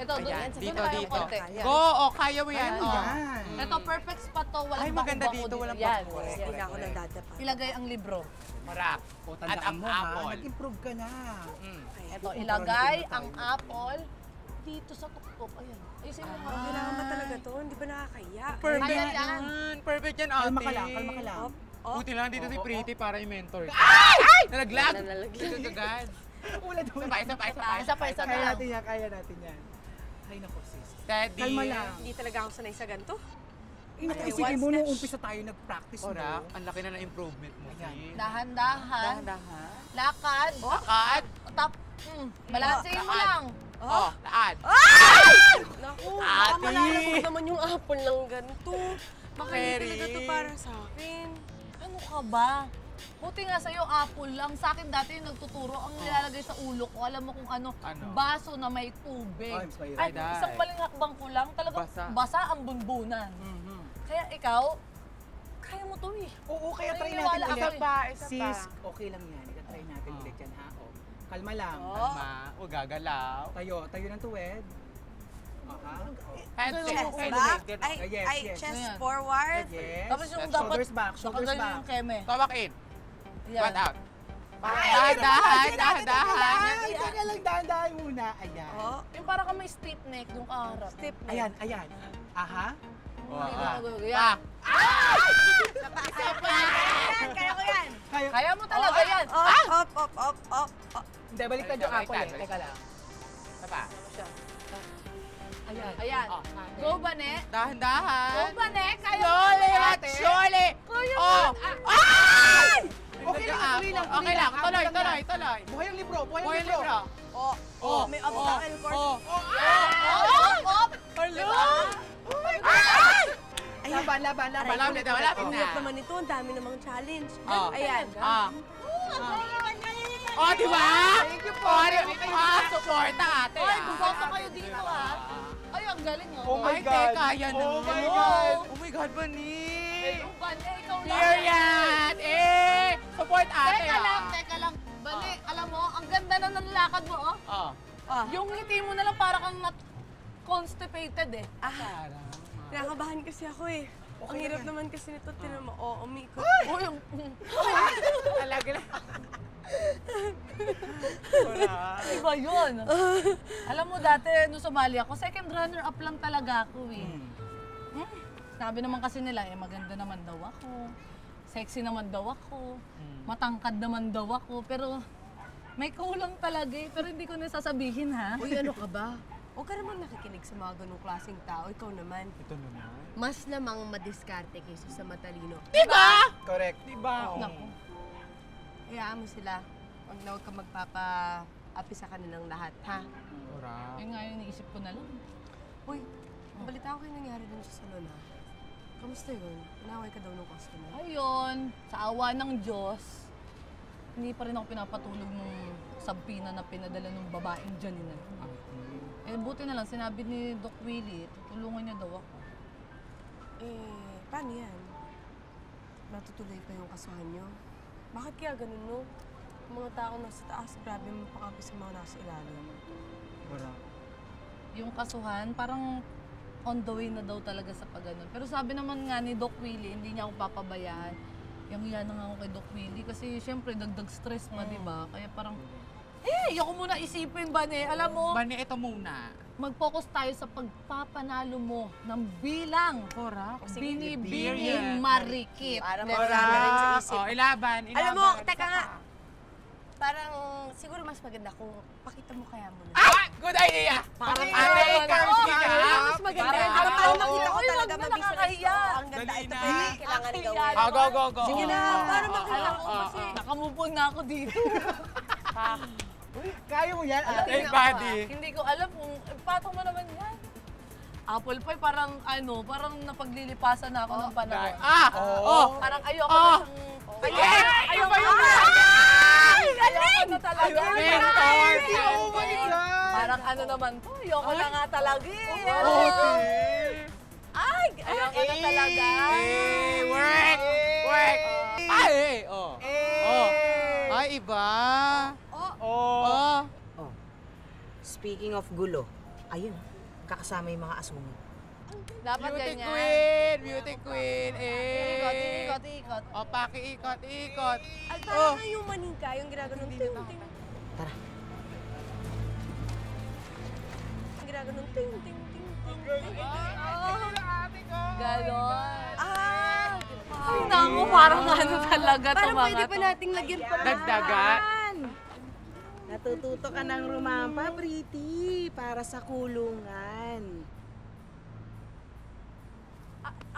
Ito, doon. Ayan, dito, tayo dito. konti. Go! O, kaya mo yan. O. Ito, perfect spot to. Walang Ay, maganda bako-bako dito. Walang Yan. bako. Hindi ako nadadapa. Ilagay ang libro. Marap. O, At tandaan ang mo ha, apple. nag-improve ka na. Ito, ilagay ang apple dito sa tuktok. Ayan. Ayusin mo nga. Kailangan ba talaga to? Hindi ba nakakaya? Perfect Kaya yan. yan. Perfect yan, ate. Kalma ka lang, kalma ka lang. Buti lang dito si Pretty para i-mentor. Ay! Nalaglag! Dito agad. Ulan mo. Isa pa. Isa pa Kaya lang. natin yan, kaya natin yan. Ay, naku sis. Steady. Kalma lang. Hindi talaga ako sanay sa ganito. Isipin mo nung umpisa tayo nag-practice mo. Ora, ang laki na ng improvement mo. Ayan. sis. Dahan-dahan. Dahan. Lakad. Lakad. Tap. Balansehin mo lakad. lang. Oh, laad. Naku, Ate! baka malalasok naman yung apple ng ganito. Baka hindi Very. talaga to para sa akin. Ano ka ba? Buti nga sa'yo, apple lang. Sa akin dati yung nagtuturo, ang nilalagay sa ulo ko, alam mo kung ano, Ano? baso na may tubig. Ay, mas mahirap. Ay, Ay, isang balinghakbang ko lang, talagang basa ang bunbunan. Kaya ikaw, kaya mo to eh. Oo, kaya try Naniniwala natin ako ulit. eh. Isa Sis, okay lang yan. Try natin ulit yan ha. O, kalma lang. Kalma. Huwag gagalaw. Tayo ng tuwed. Aha. Head Chest shake. back. Ay, yes, Ay, yes. chest Ayan. forward. Yes. Tapos yung dapat, Shoulders back, shoulders nakaganyan back. yung keme. Tawak in. Yan. Flat out. Dahan. Dahan. Teka lang, dahan muna. Ayan. Oh, Yung parang ka may stiff neck, yung kaharap. step na. Ayan. Aha. Yan. Kaya ko yan. Kaya mo talaga yan. Up. Hindi, baliktad yung apple eh. Baliktad. Teka lang. Isa pa. Ayan. Ayan. Oh. Go ba, ne? Go Dahan-dahan. ba, ne? Kaya mo Surely, ba, ate. Surely. Kaya Oh. mo. Ay! Okay lang, tuloy lang. Okay lang. Tuloy. Buhay ang libro, buhay Buhay ang libro. Oh, may obstacle course. Op! Hello? Laban. Malapit na. Ang hirap naman ito, ang dami namang challenge. Oh. Ayan. Oh, di ba? Thank you po. Suporta ate. Ay, buboto kayo dito, ha? Ay, ang galing, oh. Oh my Ay, God. teka, yan na. Oh my God. Oh my God, Bani. Yung ban, ikaw lang. Period. Support ate. Teka lang. Bali, alam mo, ang ganda na ng lakad mo, oh. Oh. Yung ngiti mo na lang para kang constipated, eh. Kinakabahan kasi ako eh. Ang hirap naman kasi nito, tinan mo, umikot. Oh, yung... Talaga na. Iba yun. Alam mo, dati, nung sumali ako, second runner-up lang talaga ako, eh. Sabi naman kasi nila, maganda naman daw ako. Sexy naman daw ako. Matangkad naman daw ako. Pero may kulang talaga eh. Pero hindi ko na sasabihin, ha? Uy, ano ka ba? Huwag ka naman nakikinig sa mga ganong klaseng tao. Ikaw naman. Ito naman. Mas namang madiskarte kaysa sa matalino. Diba? Correct. Diba? Naku. Hayaan mo sila. Huwag ka magpapa-api sa kanilang lahat, ha? Ora. Yun nga yung naisip ko na lang. Uy, balita ko kayo nangyari dun sa salon, ha? Kamusta yun? Inaway ka daw ng customer. Ayun, sa awa ng Diyos, hindi pa rin ako pinapatulog nung sabpina na pinadala ng babaeng Janina. Eh, buti na lang, sinabi ni Doc Willie, tutulungan niya daw ako. Eh, paano yan? Natutuloy pa yung kasuhan nyo? Bakit kaya ganun, no? Yung mga tao nasa taas, grabe mapakapi sa mga nasa ilalim. Yung kasuhan, parang on the way na daw talaga sa pagganon. Pero sabi naman nga ni Doc Willie, hindi niya ako papabayaan. Yang na nga ako kay Doc Willie kasi syempre dagdag stress pa, di ba? Kaya parang, ayoko muna isipin ba ni, alam mo, Bani, ito muna. mag-focus tayo sa pagpapanalo mo ng bilang. Ora. Binibining marikit. Para Let's mawala go. na rin sa isip. Oh, ilaban. Alam mo, teka nga. Parang siguro mas maganda kung pakita mo kaya muna. Ah! Good idea! Parang Ate, encourage ka. Mas maganda. Parang Para ano, makita ko uy, talaga wag na mabisa nakakahiya. Ang ganda. Dali Ito na. pa yung kailangan Nakakahiya. gawin. Ah, go. Sige na, para makita ko Alam kasi. nakamove on na ako dito. Kaya mo yan, ate. Hey, buddy. Hindi ko alam kung, patong mo naman yan. Apple pie, parang napaglilipasan na ako ng panahon. Ah! Oh! Parang ayoko Oh. na siyang... Yes! Ayoko Ayoko na. na. Ayoko na talaga. Mentor! Oh my God! Parang ano naman to, ayoko na nga talaga eh. Okay. Ay, ayoko na talaga. Hey, work! Ay! Oh. Oh. Ay, iba. Oh. Oh. Speaking of gulo, ayun. kakasama yung mga asungit. Dapat Beauty ganyan. queen! Beauty queen! Ikot, Eh! ikot, ikot. O, paki-ikot, ikot. Ay, parang nga yung manika, yung ginaganon ting, ting. Tara. Yung ginaganon ting, ting, ting, ting, ting. Ganon. Ah! Ay, naku, parang ano talaga to Parang mga pwede pa to. nating lagyan pa ng Dagdagan. Natututo ka ng rumampa, Pretty, para sa kulungan.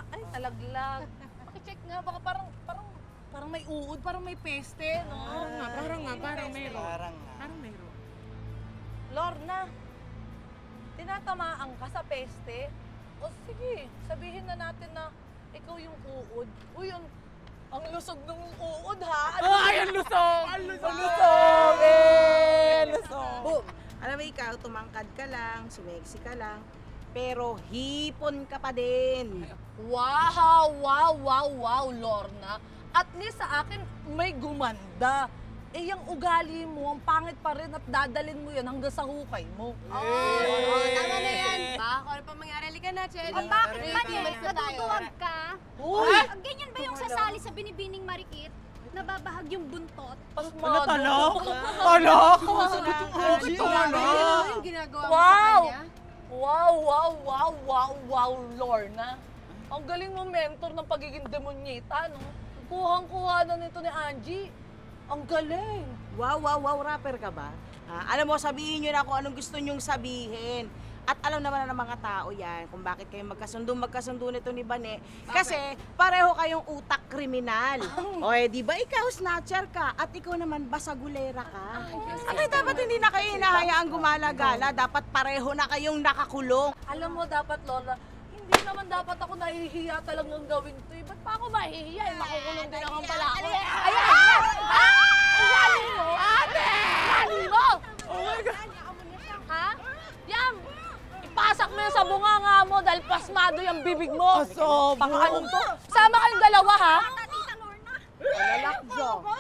Ay, talaglag. Pakicheck nga, baka parang may uod, parang may peste, no? Parang meron. Parang Parang meron. Lorna, tinatamaan ka sa peste? O sige, sabihin na natin na ikaw yung uod. Uy, ang lusog ng uod, ha? Ay, ang lusog! Ang lusog! Ang lusog! Boom! Alam mo ikaw, tumangkad ka lang, sumexy ka lang, pero hipon ka pa din. Wow, wow, wow, wow, Lorna. At least sa akin, may gumanda. Eh, yung ugali mo, ang pangit pa rin at dadalin mo yan hanggang sa hukay mo. Tama na yan. Kung ano pa mangyari, halika na, Cherry. Bakit ba Balik na tayo. natutuwag ka? Uy! Ganyan ba yung sasali sa binibining marikit? Nababahag yung buntot? Pasmado. Alak! Bakit Ano yung ginagawa mo sa Wow! kanya? Wow, wow, wow, wow, wow, Lorna. Ang galing mo mentor ng pagiging demonyeta, no? Kuhang-kuha na nito ni Angie. Ang galing. Wow, wow, wow, rapper ka ba? Alam mo, sabihin nyo na kung anong gusto nyong sabihin. At alam naman ng mga tao yan kung bakit kayo magkasundo nito ni Bane. Kasi pareho kayong utak kriminal. O di ba ikaw snatcher ka at ikaw naman basagulera ka? At dapat hindi na kayo hinahayaang gumala-gala. Dapat pareho na kayong nakakulong. Alam mo, dapat, Lorna, hindi naman dapat ako nahihiya talagang gawin to. Eh. Ba't pa ako mahihiya? Eh, makukulong din naman pala ako. Ayan! Ang galing mo! Ate! Ang galing mo! Oh my God! Ha? Yan! Ipasak mo yan sa bunganga mo dahil pasmado yung bibig mo. Asobo! Pakaanong to? Sama kayong dalawa, ha? Tita Lorna!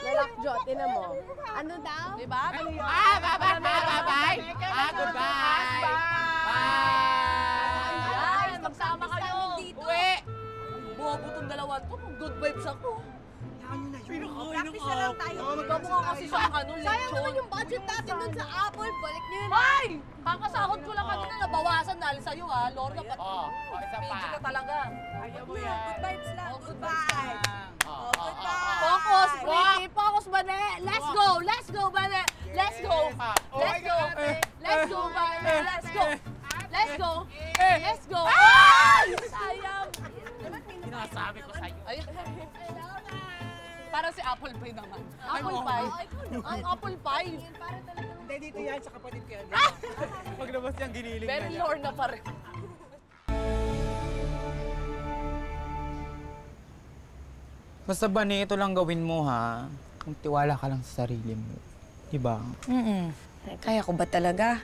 Lalakjo, tinan mo. Ano daw? Diba? Bye-bye! Goodbye! Bye! Yan, magsama kayo. Uwi! Bobo tong dalawa to. Good vibes ako. Practice na lang tayo. Magkamukha kasi siyang ano, Sayang naman lechon. yung budget natin dun sa Apple. Balik niyo yun. Hoy! Kakasahod ko lang kanina, nabawasan dahil sa'yo, ha? Lorna, ba't Isa pa. pigi ka talaga? Ayaw mo Good yan. vibes lang. Oh, Good good vibes. Goodbye. Focus, Pretty! Focus, Bane! Let's go! Let's go, Bane! Let's go! Let's go! Let's go, Bane! Let's go! Let's go! Let's go! Ay! Sayang! Sinasabi ko sa'yo. Ay. Parang si Apple Pie naman. Apple Pie? Ang Apple Pie. Hindi, dito yan sa kapatid ko yan. Paglabas niyang giniling Very Lorna pa rin. Basta ba ito lang gawin mo, ha? Kung tiwala ka lang sa sarili mo. Diba? Kaya ko ba talaga?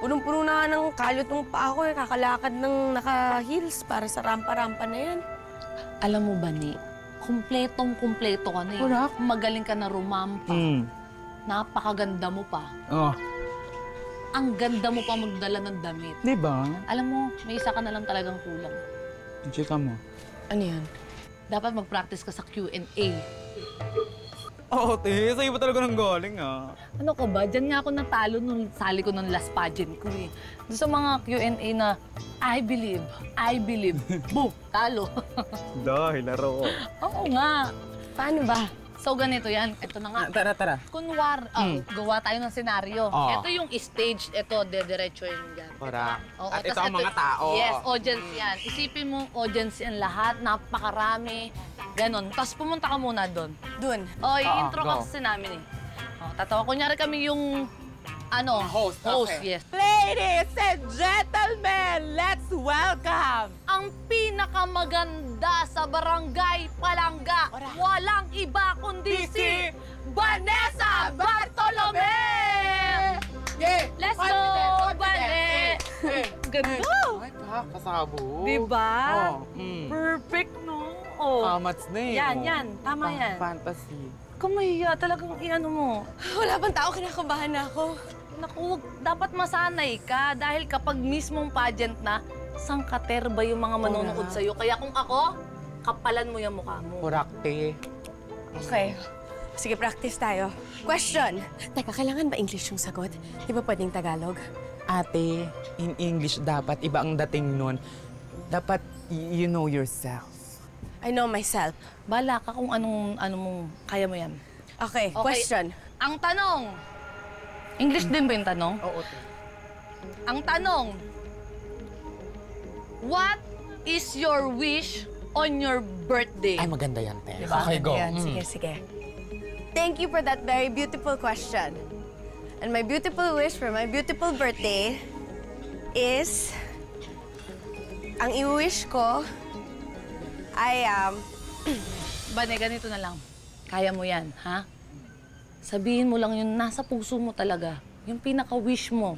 Punong-puno na nga ng kalot ng paa ko eh. Kakalakad ng naka-heels para sa rampa-rampa na yan. Alam mo ba, Ni? Kumpletong-kumpleto ka na eh. Correct. Magaling ka na rumampa. Napakaganda mo pa. Oh. Ang ganda mo pa magdala ng damit. Diba? Alam mo, may isa ka na lang talagang kulang. Chika mo. Ano yan? Dapat mag-practice ka sa Q&A. Oo, te. Sa'yo ba talaga nang galing, ah? Ano ka ba? Diyan nga ako natalo nung sali ko nung last pageant ko eh. Doon sa mga Q&A na, I believe. Boom! Talo. Dahil laro ko. Oo nga. Paano ba? So ganito yan. Ito na nga. Tara. Kunwar, gawa tayo ng senaryo. Oo. Ito yung stage, ito, dediretso yun dyan. Para. Oo, At ito tas ang mga tao. Yes, audience yan. Isipin mo, audience yan lahat, napakarami, ganon. Tapos pumunta ka muna doon. Dun. O, i-intro go. kasi namin eh. O, tatawa. Kunyari kami yung, Host, okay. yes. Ladies and gentlemen, let's welcome Ang pinakamaganda sa Barangay Palangga, walang iba kundi si Vanessa Bartolome! Yeah! Let's go, Bane! Ganda! Ay, kasabo. Diba? Oh. Perfect, no? Oh. Kamats na eh. Yan. Tama yan. Fantasy. Kamahiya, talagang iano mo. Wala pang tao, kinakabahan na ako. Naku, dapat masanay ka dahil kapag mismong pageant na, sangkaterba yung mga manonood sa'yo. Kaya kung ako, kapalan mo yung mukha mo. Kurakte. Okay. Sige, practice tayo. Question. Teka, kailangan ba English yung sagot? Di ba pwedeng Tagalog? Ate, in English dapat iba ang dating nun. Dapat you know yourself. I know myself. Bala ka kung ano mong kaya mo yan. Okay, Okay. question. Ang tanong, English din ba yung tanong? Oo, te. Ang tanong, what is your wish on your birthday? Ay, maganda yan, te. Diba? Okay, go. Ayan, sige, sige. Thank you for that very beautiful question. And my beautiful wish for my beautiful birthday is... Ang i-wish ko ay, Bane, ganito na lang. Kaya mo yan, ha? Sabihin mo lang yung nasa puso mo talaga. Yung pinaka-wish mo.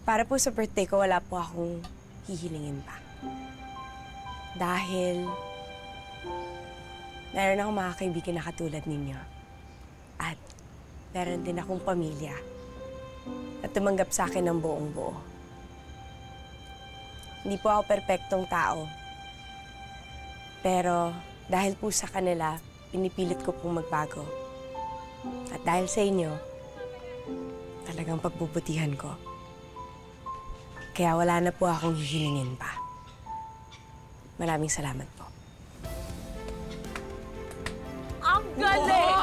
Para po sa birthday ko, wala po akong hihilingin pa. Dahil meron akong mga kaibigan na katulad ninyo. At meron din akong pamilya na tumanggap sa akin ng buong buo. Hindi po ako perpektong tao. Pero dahil po sa kanila, pinipilit ko pong magbago. At dahil sa inyo, talagang pagbubutihan ko. Kaya wala na po akong hihilingin pa. Maraming salamat po. Ang galing!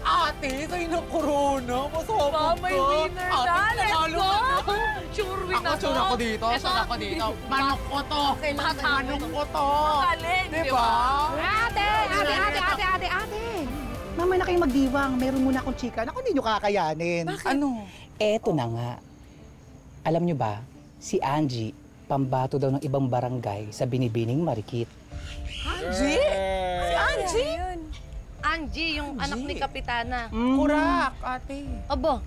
Ate, sa'yo ng corona. Masama ka. May winner na! Let's go! Sure win Ako, sure ako dito. Sure ako dito. Manok ko to. Manok ko to. Galing, di Diba? ba? Ate! Mamaya na kayong magdiwang. Meron muna akong chika. Naku, hindi nyo kakayanin. Ano? Eto na nga. Alam nyo ba, si Angie, pambato daw ng ibang barangay sa Binibining Marikit. Angie? Si Angie? Angie, yung anak ni Kapitana. Kurak, ate. Aba,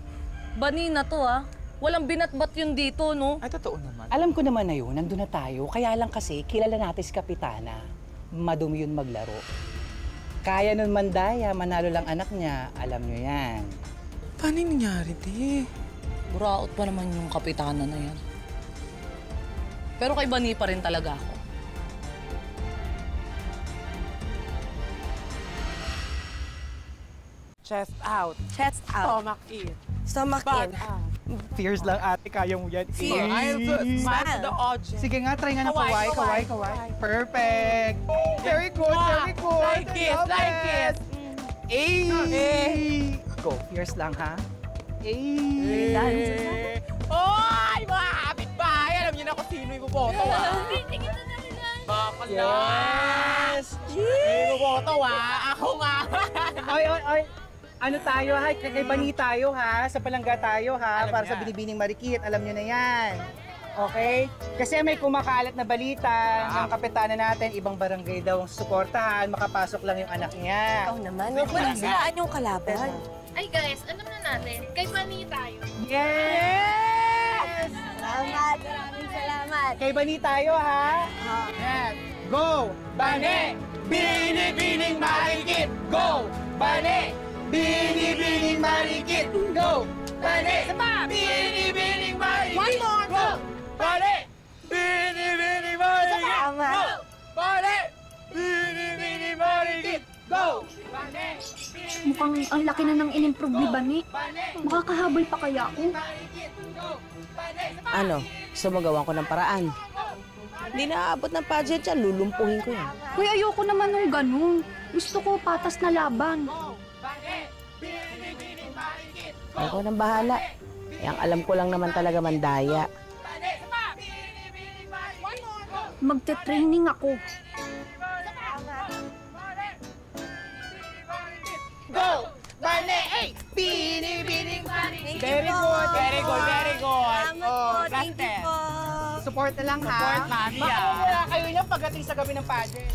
banina to ah. Walang binatbat yun dito, no? Ay, totoo naman. Alam ko naman na yun, nandun na tayo. Kaya lang kasi, kilala natin si Kapitana. Madumi yun maglaro. Kaya nun mandaya, manalo lang anak niya. Alam nyo yan. Paano yung nangyari, te? Buraot pa naman yung Kapitana na yan. Pero kay Bani pa rin talaga ako. Chest out. Chest out. Stomach in. Stomach in. Fierce lang, ate. Kaya mo yan. Fierce. I'll smile to the audience. Sige nga, try nga ng Kaway, kaway. Perfect. Very good, very good. Like it, Love like it. Ay! Go, fierce lang, ha? Ay! Oy, mga kapitbahay! Alam niyo na kung sino yung boboto, ah. Bakal yes! Sino yung boboto, ah? Ako nga. Oy! Ano tayo, ha? Kay Bani tayo, ha? Sa palangga tayo, ha? Alam Para niya. sa Binibining Marikit. Alam nyo na yan. Okay? Kasi may kumakalat na balita ng kapitana natin, ibang barangay daw ang susuportahan, makapasok lang yung anak niya. Ikaw naman, huwag mo nang siraan yung kalaban. Ay guys, alam na natin, kay Bani tayo. Yes! Salamat, maraming salamat. Kay Bani tayo, ha? Yes. Go! Bane! Binibining Marikit! Go! Bane! Binibining Marikit! Go! Bane! Binibining Marikit! One more! Go! Bane! Binibining Marikit! Salamat. Go! Bane! Binibining Marikit! Go! Bane! Mukhang ang laki na ng in-improve ni Bani. Makakahabol pa kaya ako? Ano? Gusto mo gawan ko ng paraan? Hindi na aabot ng pageant yan, lulumpuhin ko yan. Uy, ayoko naman ng ganun. Gusto ko patas na laban. Ako nang bahala. Yang alam ko lang naman talaga mandaya. Magte-training ako. Go! Bane! Hey! Binibining Marikit! Very good! Very good, very good. Salamat po, thank you Blaster. po. Support na lang, ha? Support, mami, Baka ah. wala kayo niya pagdating sa gabi ng pageant.